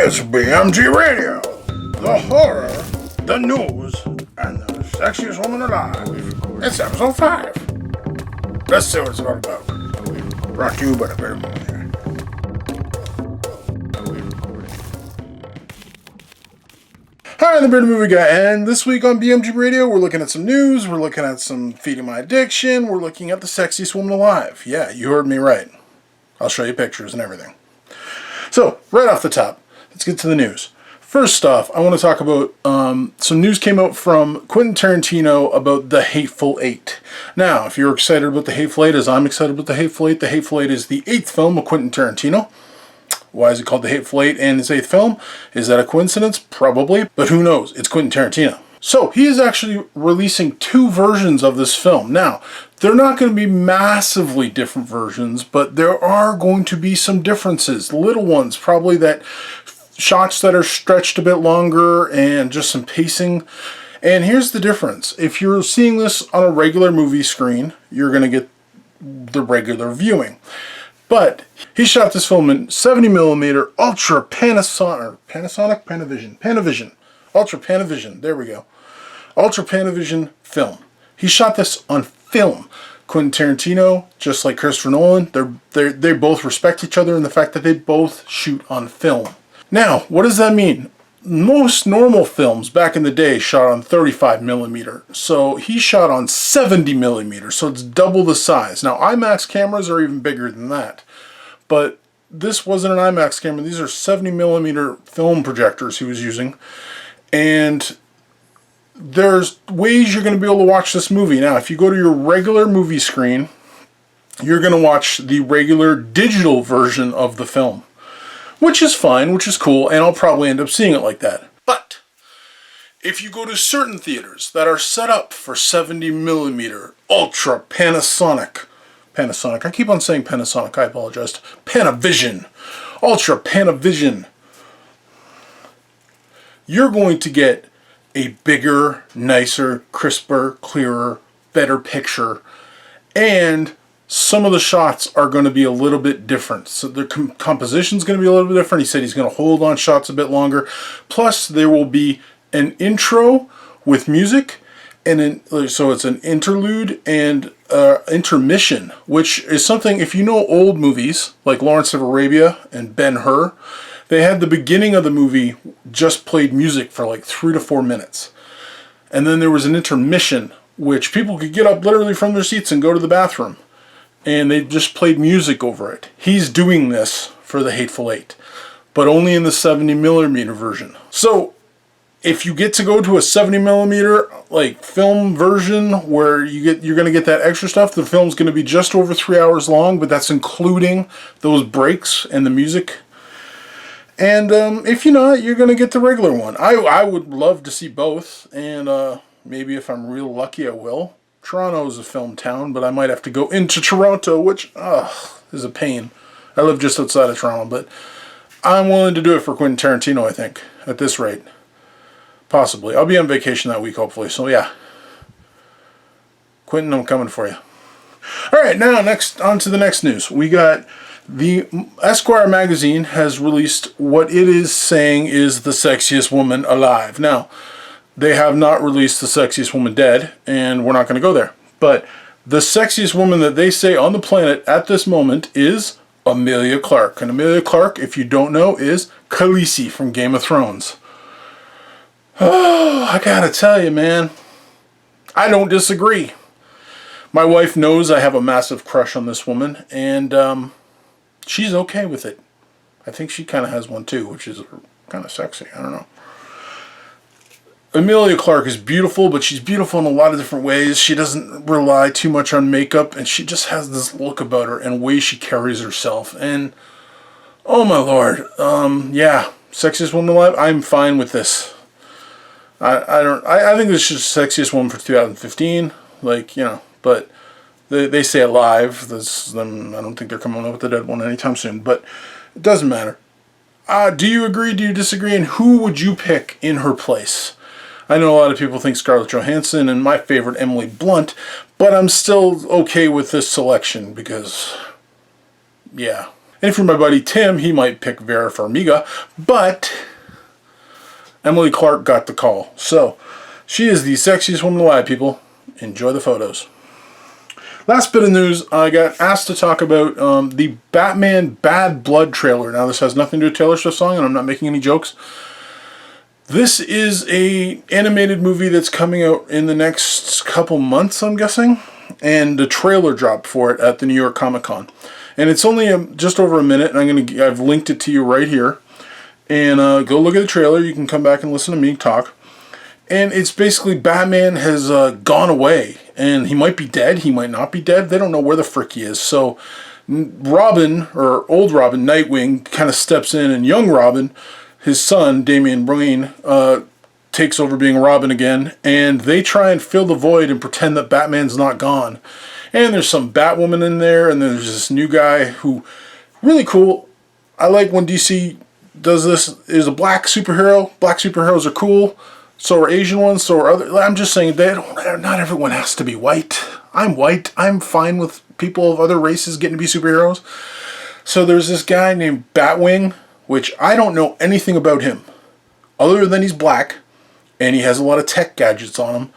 It's BMG Radio. The horror, the news, and the sexiest woman alive. It's episode 5. Let's see what it's all about. Brought to you by the Better Movie. Hi, I'm the Better Movie Guy, and this week on BMG Radio, we're looking at some news, we're looking at some feeding my addiction, we're looking at the sexiest woman alive. Yeah, you heard me right. I'll show you pictures and everything. So, right off the top, let's get to the news. First off, I want to talk about some news came out from Quentin Tarantino about The Hateful Eight. Now, if you're excited about The Hateful Eight as I'm excited about The Hateful Eight is the 8th film of Quentin Tarantino. Why is it called The Hateful Eight and his 8th film? Is that a coincidence? Probably, but who knows? It's Quentin Tarantino. So, he is actually releasing 2 versions of this film. Now, they're not going to be massively different versions, but there are going to be some differences. Little ones, probably that shots that are stretched a bit longer and just some pacing. And here's the difference. If you're seeing this on a regular movie screen, you're going to get the regular viewing. But he shot this film in 70mm Ultra Panavision. Ultra Panavision. There we go. Ultra Panavision film. He shot this on film. Quentin Tarantino, just like Christopher Nolan, they both respect each other in the fact that they both shoot on film. Now, what does that mean? Most normal films back in the day shot on 35mm. So he shot on 70mm, so it's double the size. Now, IMAX cameras are even bigger than that. But this wasn't an IMAX camera. These are 70mm film projectors he was using. And there's ways you're going to be able to watch this movie. Now, if you go to your regular movie screen, you're going to watch the regular digital version of the film. Which is fine, which is cool, and I'll probably end up seeing it like that. But if you go to certain theaters that are set up for 70mm Ultra Panasonic, I keep on saying Panasonic, I apologize, Panavision, Ultra Panavision, you're going to get a bigger, nicer, crisper, clearer, better picture, and some of the shots are going to be a little bit different. So the composition is going to be a little bit different. He said he's going to hold on shots a bit longer. Plus, there will be an intro with music, and so it's an interlude and intermission, which is something, if you know old movies like Lawrence of Arabia and Ben-Hur, they had the beginning of the movie just played music for like 3 to 4 minutes. And then there was an intermission, which people could get up literally from their seats and go to the bathroom. And they just played music over it. He's doing this for The Hateful Eight, but only in the 70mm version. So, if you get to go to a 70mm like film version where you're going to get that extra stuff, the film's going to be just over 3 hours long, but that's including those breaks and the music. And if you're not, you're going to get the regular one. I would love to see both, and maybe if I'm real lucky, I will. Toronto is a film town, but I might have to go into Toronto, which is a pain. I live just outside of Toronto, but I'm willing to do it for Quentin Tarantino, I think, at this rate. Possibly. I'll be on vacation that week, hopefully, so yeah. Quentin, I'm coming for you. Alright, now on to the next news. We got the Esquire magazine has released what it is saying is the sexiest woman alive. Now, they have not released the sexiest woman dead, and we're not going to go there. But the sexiest woman that they say on the planet at this moment is Emilia Clarke. And Emilia Clarke, if you don't know, is Khaleesi from Game of Thrones. Oh, I gotta tell you, man. I don't disagree. My wife knows I have a massive crush on this woman, and she's okay with it. I think she kind of has one too, which is kind of sexy. I don't know. Emilia Clarke is beautiful, but she's beautiful in a lot of different ways. She doesn't rely too much on makeup, and she just has this look about her and way she carries herself. And, oh my lord, yeah, sexiest woman alive, I'm fine with this. I think this is the sexiest woman for 2015, like, you know, but they say alive. I don't think they're coming up with a dead one anytime soon, but it doesn't matter. Do you agree, do you disagree, and who would you pick in her place? I know a lot of people think Scarlett Johansson and my favorite Emily Blunt, but I'm still okay with this selection because, yeah. And if you're my buddy Tim, he might pick Vera Farmiga, but Emily Clark got the call. So, she is the sexiest woman alive, people. Enjoy the photos. Last bit of news, I got asked to talk about the Batman Bad Blood trailer. Now, this has nothing to do with Taylor Swift's song, and I'm not making any jokes. This is a animated movie that's coming out in the next couple months, I'm guessing. And the trailer dropped for it at the New York Comic Con. And it's only just over a minute, and I've linked it to you right here. And go look at the trailer. You can come back and listen to me talk. And it's basically Batman has gone away. And he might be dead. He might not be dead. They don't know where the frick he is. So Robin, or old Robin, Nightwing, kind of steps in. And young Robin, his son, Damian Wayne, takes over being Robin again. And they try and fill the void and pretend that Batman's not gone. And there's some Batwoman in there. And there's this new guy who, really cool. I like when DC does this. Is a black superhero. Black superheroes are cool. So are Asian ones, so are other. I'm just saying that not everyone has to be white. I'm white. I'm fine with people of other races getting to be superheroes. So there's this guy named Batwing, which I don't know anything about him. Other than he's black, and he has a lot of tech gadgets on him,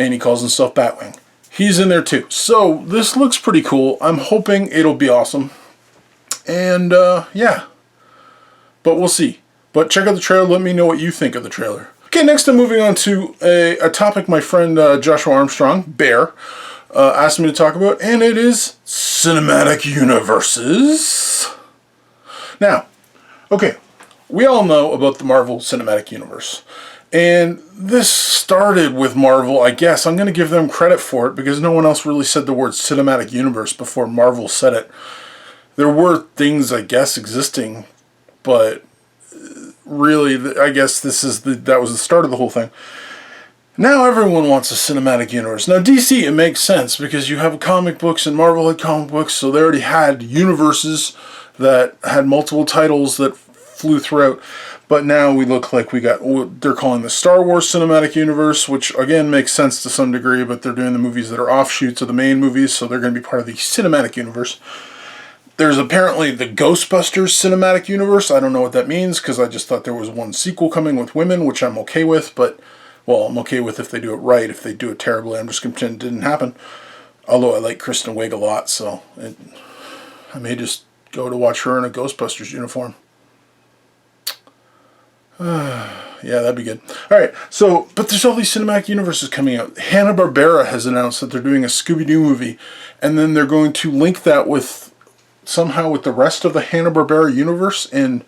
and he calls himself Batwing. He's in there too. So this looks pretty cool. I'm hoping it'll be awesome. And yeah. But we'll see. But check out the trailer. Let me know what you think of the trailer. Okay, next I'm moving on to a topic my friend Joshua Armstrong, Bear, asked me to talk about, and it is cinematic universes. Now, okay, we all know about the Marvel Cinematic Universe, and this started with Marvel, I guess. I'm going to give them credit for it, because no one else really said the word cinematic universe before Marvel said it. There were things, I guess, existing, but really, I guess that was the start of the whole thing. Now everyone wants a cinematic universe. Now DC, it makes sense because you have comic books and Marvel had comic books, so they already had universes that had multiple titles that flew throughout. But now we look like we got what they're calling the Star Wars Cinematic Universe, which again makes sense to some degree, but they're doing the movies that are offshoots of the main movies, so they're going to be part of the cinematic universe. There's apparently the Ghostbusters Cinematic Universe. I don't know what that means, because I just thought there was one sequel coming with women, which I'm okay with, but, well, I'm okay with if they do it right. If they do it terribly, I'm just going to pretend it didn't happen. Although I like Kristen Wiig a lot, so I may just go to watch her in a Ghostbusters uniform. Yeah, that'd be good. Alright, so, but there's all these cinematic universes coming out. Hanna-Barbera has announced that they're doing a Scooby-Doo movie, and then they're going to link that somehow with the rest of the Hanna-Barbera universe and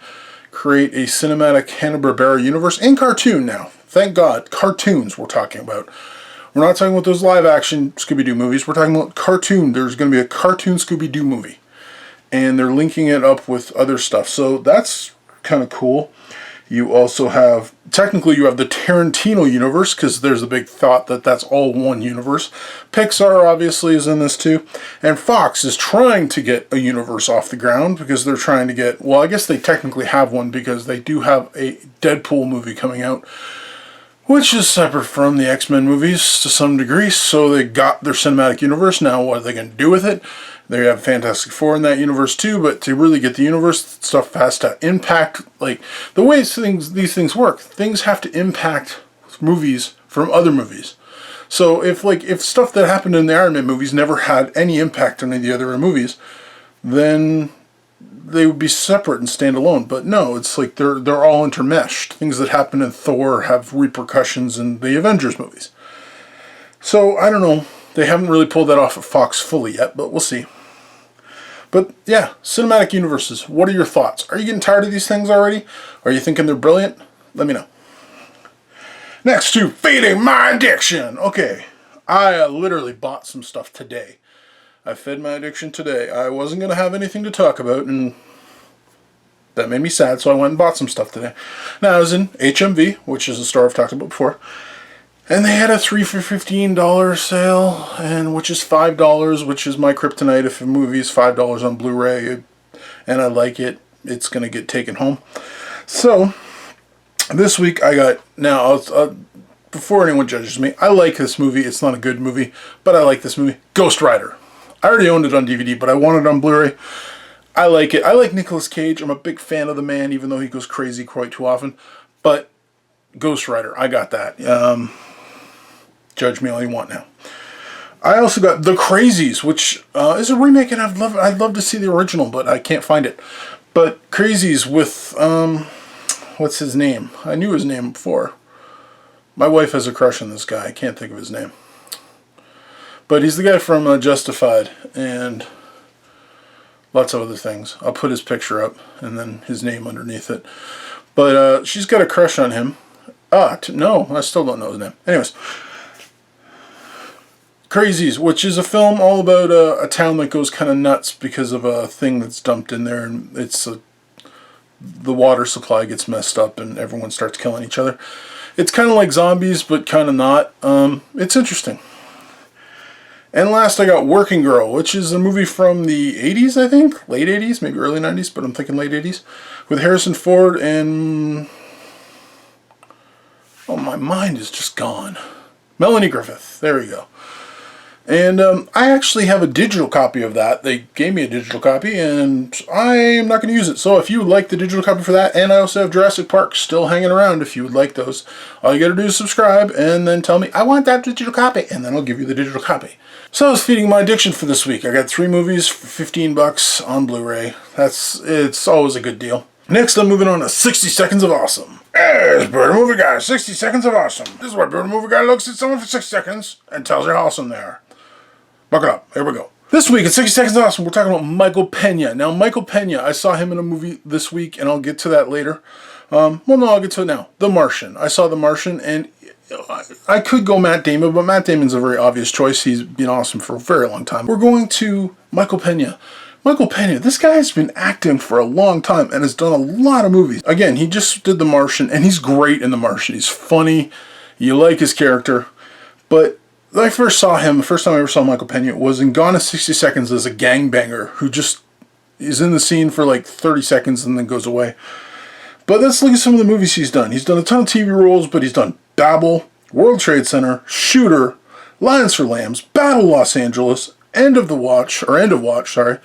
create a cinematic Hanna-Barbera universe and cartoon now. Thank God. Cartoons we're talking about. We're not talking about those live-action Scooby-Doo movies. We're talking about cartoon. There's going to be a cartoon Scooby-Doo movie. And they're linking it up with other stuff. So that's kind of cool. You also have, technically you have the Tarantino universe, because there's a big thought that that's all one universe. Pixar obviously is in this too. And Fox is trying to get a universe off the ground, because they're trying to get, well, I guess they technically have one, because they do have a Deadpool movie coming out, which is separate from the X-Men movies to some degree, so they got their cinematic universe. Now what are they going to do with it? They have Fantastic Four in that universe too, but to really get the universe, stuff has to impact, like, the way these things work. Things have to impact movies from other movies. So if stuff that happened in the Iron Man movies never had any impact on any of the other movies, then they would be separate and stand alone. But no, it's like they're all intermeshed. Things that happen in Thor have repercussions in the Avengers movies. So, I don't know. They haven't really pulled that off at Fox fully yet, but we'll see. But yeah, cinematic universes. What are your thoughts? Are you getting tired of these things already? Are you thinking they're brilliant? Let me know. Next to feeding my addiction. Okay, I literally bought some stuff today. I fed my addiction today. I wasn't going to have anything to talk about, and that made me sad, so I went and bought some stuff today. Now, I was in HMV, which is a store I've talked about before, and they had a 3 for $15 sale, and which is $5, which is my kryptonite. If a movie is $5 on Blu-ray, and I like it, it's going to get taken home. So, this week I got, now, before anyone judges me, I like this movie. It's not a good movie, but I like this movie. Ghost Rider. I already owned it on DVD, but I want it on Blu-ray. I like it. I like Nicolas Cage. I'm a big fan of the man, even though he goes crazy quite too often. But Ghost Rider, I got that. Judge me all you want now. I also got The Crazies, which is a remake, and I'd love to see the original, but I can't find it. But Crazies with what's his name? I knew his name before. My wife has a crush on this guy. I can't think of his name. But he's the guy from Justified and lots of other things. I'll put his picture up and then his name underneath it. But she's got a crush on him. No, I still don't know his name. Anyways. Crazies, which is a film all about a town that goes kind of nuts because of a thing that's dumped in there, and the water supply gets messed up and everyone starts killing each other. It's kind of like zombies, but kind of not. It's interesting. And last I got Working Girl, which is a movie from the 80s, I think? Late 80s, maybe early 90s, but I'm thinking late 80s. With Harrison Ford and... oh, my mind is just gone. Melanie Griffith. There we go. And I actually have a digital copy of that. They gave me a digital copy, and I'm not going to use it. So if you would like the digital copy for that, and I also have Jurassic Park still hanging around if you would like those, all you got to do is subscribe and then tell me, I want that digital copy, and then I'll give you the digital copy. So I was feeding my addiction for this week. I got 3 movies for $15 on Blu-ray. It's always a good deal. Next, I'm moving on to 60 Seconds of Awesome. It's Bird Movie Guy, 60 Seconds of Awesome. This is where Bird Movie Guy looks at someone for 6 seconds and tells you how awesome they are. Buckle up. Here we go. This week at 60 Seconds of Awesome, we're talking about Michael Pena. Now, Michael Pena, I saw him in a movie this week, and I'll get to that later. I'll get to it now. The Martian. I saw The Martian, and I could go Matt Damon, but Matt Damon's a very obvious choice. He's been awesome for a very long time. We're going to Michael Pena. Michael Pena, this guy has been acting for a long time and has done a lot of movies. Again, he just did The Martian, and he's great in The Martian. He's funny. You like his character. But when I first saw him, the first time I ever saw Michael Pena was in Gone in 60 Seconds as a gangbanger who just is in the scene for like 30 seconds and then goes away. But let's look at some of the movies he's done. He's done a ton of TV roles, but he's done Babel, World Trade Center, Shooter, Lions for Lambs, Battle Los Angeles, End of Watch, sorry.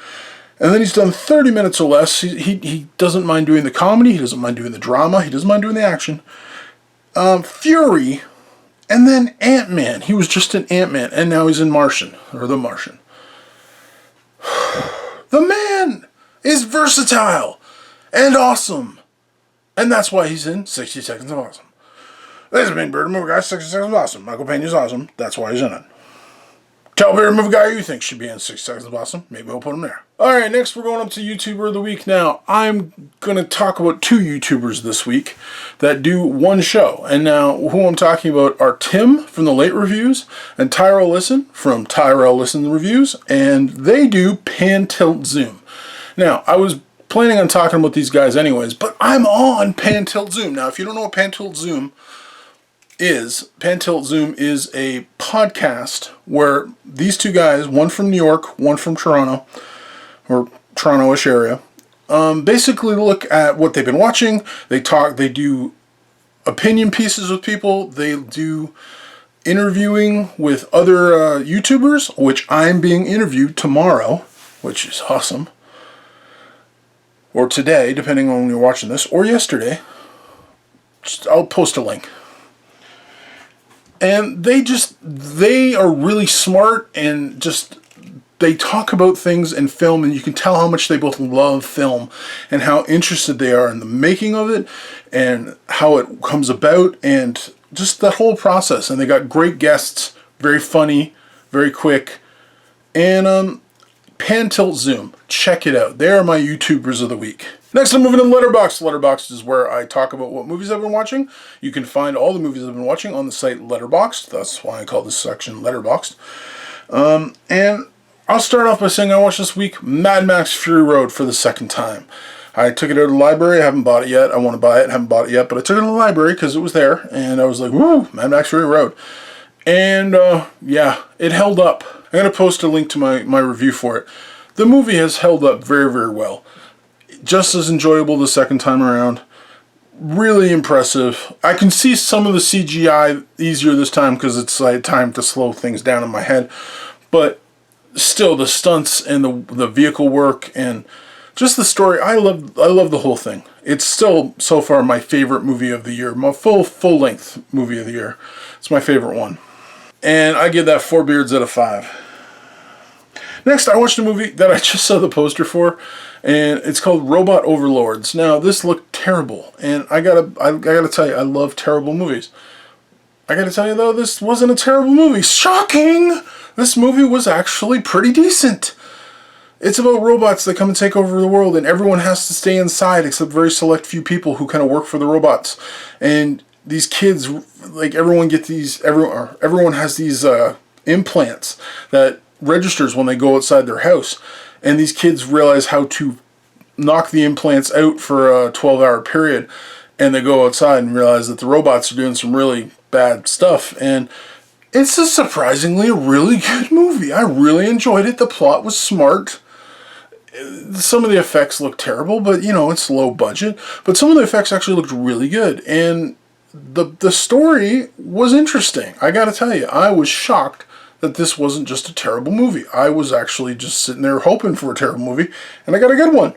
And then he's done 30 Minutes or Less. He doesn't mind doing the comedy, he doesn't mind doing the drama, he doesn't mind doing the action. Fury, and then Ant-Man. He was just in Ant-Man, and now he's in Martian, or The Martian. The man is versatile and awesome. And that's why he's in 60 Seconds of Awesome. This has been Bird Movie Guy, 60 Seconds of Awesome. Michael Pena's awesome. That's why he's in it. Tell Bird Movie Guy who you think should be in 60 Seconds of Awesome. Maybe we'll put him there. Alright, next we're going up to YouTuber of the Week. Now, I'm going to talk about 2 YouTubers this week that do one show. And now, who I'm talking about are Tim from the Late Reviews and Tyrell Listen from Tyrell Listen Reviews. And they do Pan Tilt Zoom. Now, I was planning on talking about these guys anyways, but I'm on Pan Tilt Zoom. Now, if you don't know what Pan Tilt Zoom is a podcast where these 2 guys, one from New York, one from Toronto, or Toronto-ish area, basically look at what they've been watching. They do opinion pieces with people. They do interviewing with other YouTubers, which I'm being interviewed tomorrow, which is awesome. Or today, depending on when you're watching this, or yesterday. I'll post a link. And they are really smart, and they talk about things in film, and you can tell how much they both love film and how interested they are in the making of it and how it comes about and just the whole process. And they got great guests, very funny, very quick. And Pan Tilt Zoom, check it out. They are my YouTubers of the week. Next, I'm moving to Letterbox. Letterbox is where I talk about what movies I've been watching. You can find all the movies I've been watching on the site Letterboxd. That's why I call this section Letterboxd. And I'll start off by saying I watched this week Mad Max Fury Road for the 2nd time. I took it out of the library. I haven't bought it yet. I want to buy it. I haven't bought it yet. But I took it to the library because it was there. And I was like, woo, Mad Max Fury Road. And yeah, it held up. I'm going to post a link to my review for it. The movie has held up very, very well. Just as enjoyable the 2nd time around. Really impressive. I can see some of the CGI easier this time because it's like time to slow things down in my head. But still, the stunts and the vehicle work and just the story. I love the whole thing. It's still so far my favorite movie of the year. My full length movie of the year. It's my favorite one. And I give that 4 beards out of 5. Next, I watched a movie that I just saw the poster for, and it's called Robot Overlords. Now, this looked terrible, and I gotta tell you, I love terrible movies. I gotta tell you though, this wasn't a terrible movie. Shocking! This movie was actually pretty decent. It's about robots that come and take over the world, and everyone has to stay inside except very select few people who kind of work for the robots. And these kids, like everyone has these implants that registers when they go outside their house, and these kids realize how to knock the implants out for a 12-hour period, and they go outside and realize that the robots are doing some really bad stuff. And it's a surprisingly really good movie. I really enjoyed it. The plot was smart. Some of the effects look terrible, but you know, it's low budget, but some of the effects actually looked really good, and the story was interesting. I gotta tell you, I was shocked that this wasn't just a terrible movie. I was actually just sitting there hoping for a terrible movie, and I got a good one.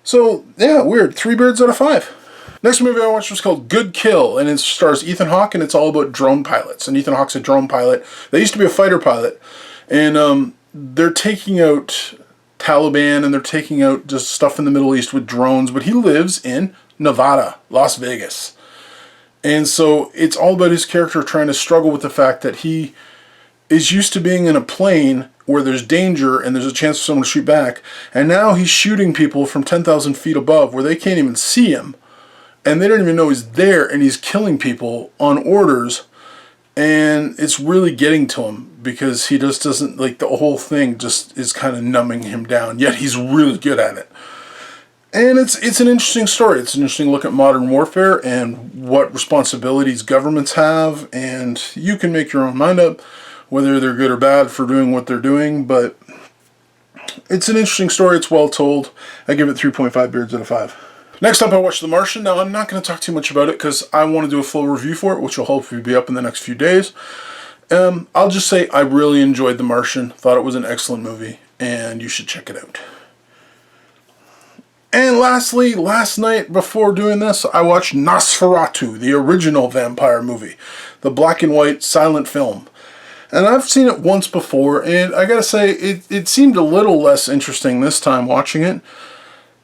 So, yeah, weird. 3 beards out of 5. Next movie I watched was called Good Kill, and it stars Ethan Hawke, and it's all about drone pilots. And Ethan Hawke's a drone pilot. They used to be a fighter pilot, and they're taking out Taliban, and they're taking out just stuff in the Middle East with drones, but he lives in Nevada, Las Vegas. And so it's all about his character trying to struggle with the fact that he is used to being in a plane where there's danger and there's a chance for someone to shoot back, and now he's shooting people from 10,000 feet above where they can't even see him, and they don't even know he's there, and he's killing people on orders, and it's really getting to him because he just doesn't, like, the whole thing just is kind of numbing him down, yet he's really good at it. And it's an interesting story. It's an interesting look at modern warfare and what responsibilities governments have, and you can make your own mind up whether they're good or bad for doing what they're doing, but it's an interesting story. It's well told. I give it 3.5 beards out of 5. Next up, I watched The Martian. Now, I'm not going to talk too much about it because I want to do a full review for it, which will hopefully be up in the next few days. I'll just say I really enjoyed The Martian. Thought it was an excellent movie, and you should check it out. And lastly, last night before doing this, I watched Nosferatu, the original vampire movie, the black and white silent film. And I've seen it once before, and I gotta say, it seemed a little less interesting this time watching it.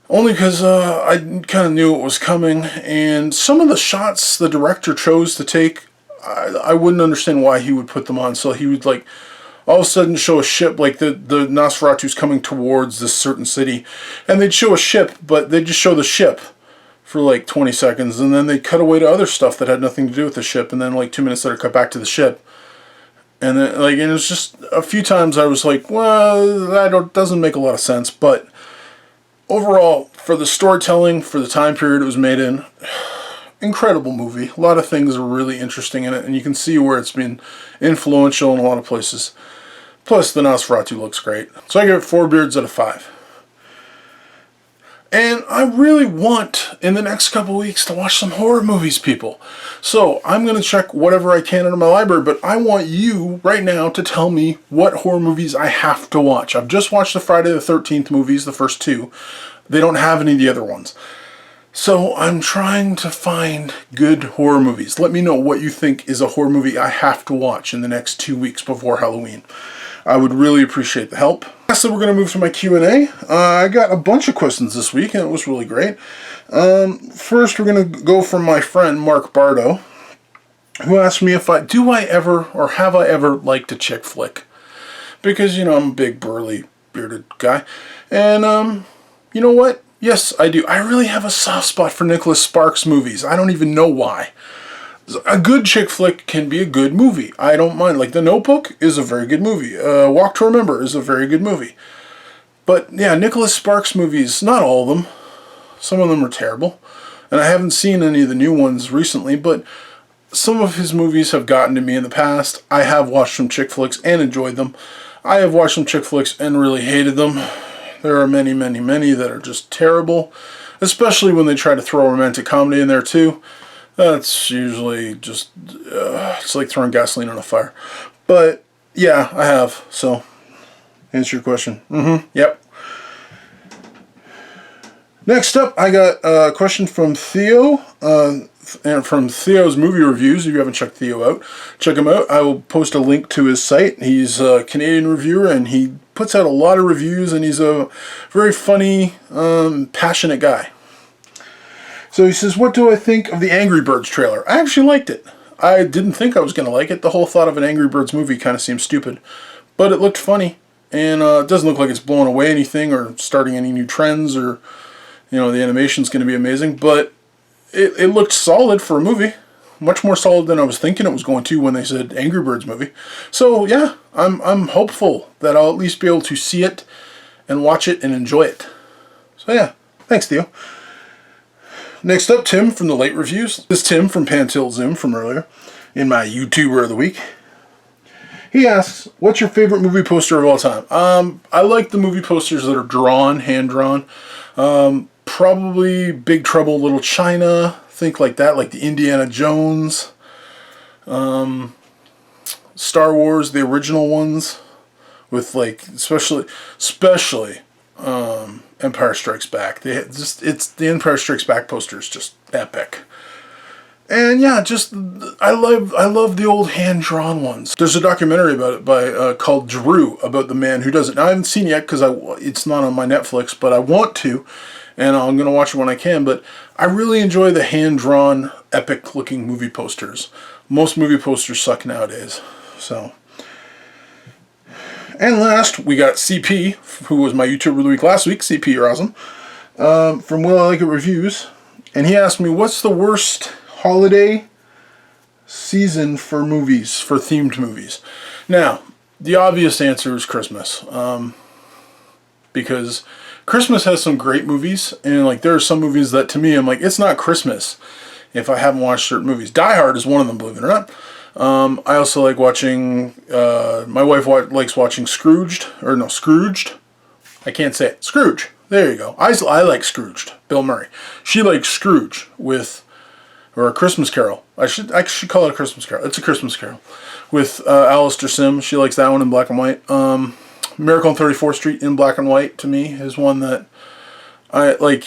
Only because I kind of knew it was coming, and some of the shots the director chose to take, I wouldn't understand why he would put them on. So he would, like, all of a sudden show a ship, like the Nosferatu's coming towards this certain city, and they'd show a ship, but they'd just show the ship for like 20 seconds, and then they'd cut away to other stuff that had nothing to do with the ship, and then like 2 minutes later cut back to the ship. And then, like, and it was just a few times I was like, well, that doesn't make a lot of sense. But overall, for the storytelling, for the time period it was made in, incredible movie. A lot of things are really interesting in it, and you can see where it's been influential in a lot of places. Plus, the Nosferatu looks great. So I give it 4 beards out of 5. And I really want, in the next couple weeks, to watch some horror movies, people. So I'm going to check whatever I can out of my library, but I want you right now to tell me what horror movies I have to watch. I've just watched the Friday the 13th movies, the first 2. They don't have any of the other ones. So I'm trying to find good horror movies. Let me know what you think is a horror movie I have to watch in the next 2 weeks before Halloween. I would really appreciate the help. Lastly, we're going to move to my Q&A. I got a bunch of questions this week, and it was really great. First, we're going to go from my friend Mark Bardo, who asked me if have I ever liked a chick flick? Because, you know, I'm a big, burly, bearded guy. And, you know what? Yes, I do. I really have a soft spot for Nicholas Sparks movies. I don't even know why. A good chick flick can be a good movie. I don't mind. Like, The Notebook is a very good movie. Walk to Remember is a very good movie. But, yeah, Nicholas Sparks movies, not all of them. Some of them are terrible. And I haven't seen any of the new ones recently, but some of his movies have gotten to me in the past. I have watched some chick flicks and enjoyed them. I have watched some chick flicks and really hated them. There are many, many, many that are just terrible. Especially when they try to throw romantic comedy in there, too. That's usually just, it's like throwing gasoline on a fire. But, yeah, I have. So, answer your question. Yep. Next up, I got a question from Theo, and from Theo's Movie Reviews. If you haven't checked Theo out, check him out. I will post a link to his site. He's a Canadian reviewer, and he puts out a lot of reviews, and he's a very funny, passionate guy. So he says, what do I think of the Angry Birds trailer? I actually liked it. I didn't think I was going to like it. The whole thought of an Angry Birds movie kind of seems stupid. But it looked funny. And it doesn't look like it's blowing away anything or starting any new trends, or, the animation's going to be amazing. But it looked solid for a movie. Much more solid than I was thinking it was going to when they said Angry Birds movie. So, yeah, I'm hopeful that I'll at least be able to see it and watch it and enjoy it. So, yeah. Thanks, Theo. Next up, Tim from the Late Reviews. This is Tim from Pantil Zoom from earlier in my YouTuber of the Week. He asks, what's your favorite movie poster of all time? I like the movie posters that are drawn, hand-drawn. Probably Big Trouble, Little China. Think like that, like the Indiana Jones. Star Wars, the original ones. With especially Empire Strikes Back. It's the Empire Strikes Back poster is just epic. And yeah, I love the old hand-drawn ones. There's a documentary about it by called Drew, about the man who does it. Now, I haven't seen it yet because it's not on my Netflix, but I want to, and I'm going to watch it when I can. But I really enjoy the hand-drawn, epic-looking movie posters. Most movie posters suck nowadays. So. And last, we got CP, who was my YouTuber of the Week last week. CP, you're awesome. From Will I Like It Reviews. And he asked me, what's the worst holiday season for movies, for themed movies? Now, the obvious answer is Christmas. Because Christmas has some great movies. And there are some movies that, to me, I'm like, it's not Christmas if I haven't watched certain movies. Die Hard is one of them, believe it or not. I also like watching, my wife likes watching Scrooged. I can't say it. Scrooge. There you go. I like Scrooged. Bill Murray. She likes Scrooge or A Christmas Carol. I should call it A Christmas Carol. It's A Christmas Carol. With Alistair Sim. She likes that one in black and white. Miracle on 34th Street in black and white, to me, is one that I like,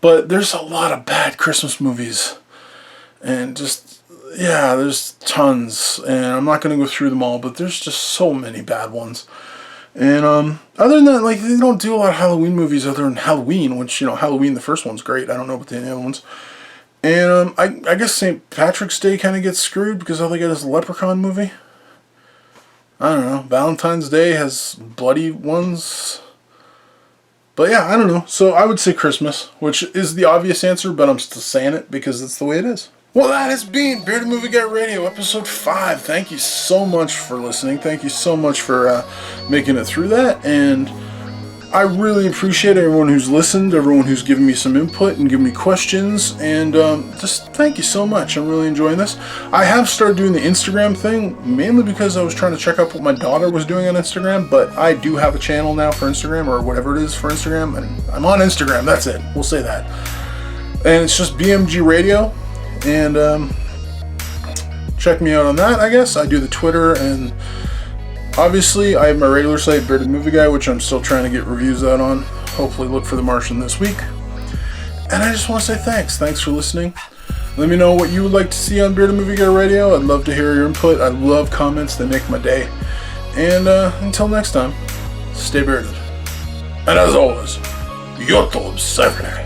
But there's a lot of bad Christmas movies. And yeah, there's tons, and I'm not going to go through them all, but there's just so many bad ones. And other than that, they don't do a lot of Halloween movies other than Halloween, which, Halloween, the first one's great. I don't know about the other ones. And I guess St. Patrick's Day kind of gets screwed because all they get is a Leprechaun movie. I don't know. Valentine's Day has bloody ones. But yeah, I don't know. So I would say Christmas, which is the obvious answer, but I'm still saying it because it's the way it is. Well, that has been Bearded Movie Guy Radio, episode 5. Thank you so much for listening. Thank you so much for making it through that. And I really appreciate everyone who's listened, everyone who's given me some input and given me questions. And just thank you so much. I'm really enjoying this. I have started doing the Instagram thing, mainly because I was trying to check out what my daughter was doing on Instagram. But I do have a channel now for Instagram, or whatever it is for Instagram. And I'm on Instagram. That's it. We'll say that. And it's just BMG Radio. And check me out on that, I guess. I do the Twitter, and obviously I have my regular site, Bearded Movie Guy, which I'm still trying to get reviews out on. Hopefully look for The Martian this week. And I just want to say thanks. Thanks for listening. Let me know what you would like to see on Bearded Movie Guy Radio. I'd love to hear your input. I love comments. They make my day. And until next time, stay bearded. And as always, YouTube Saturday.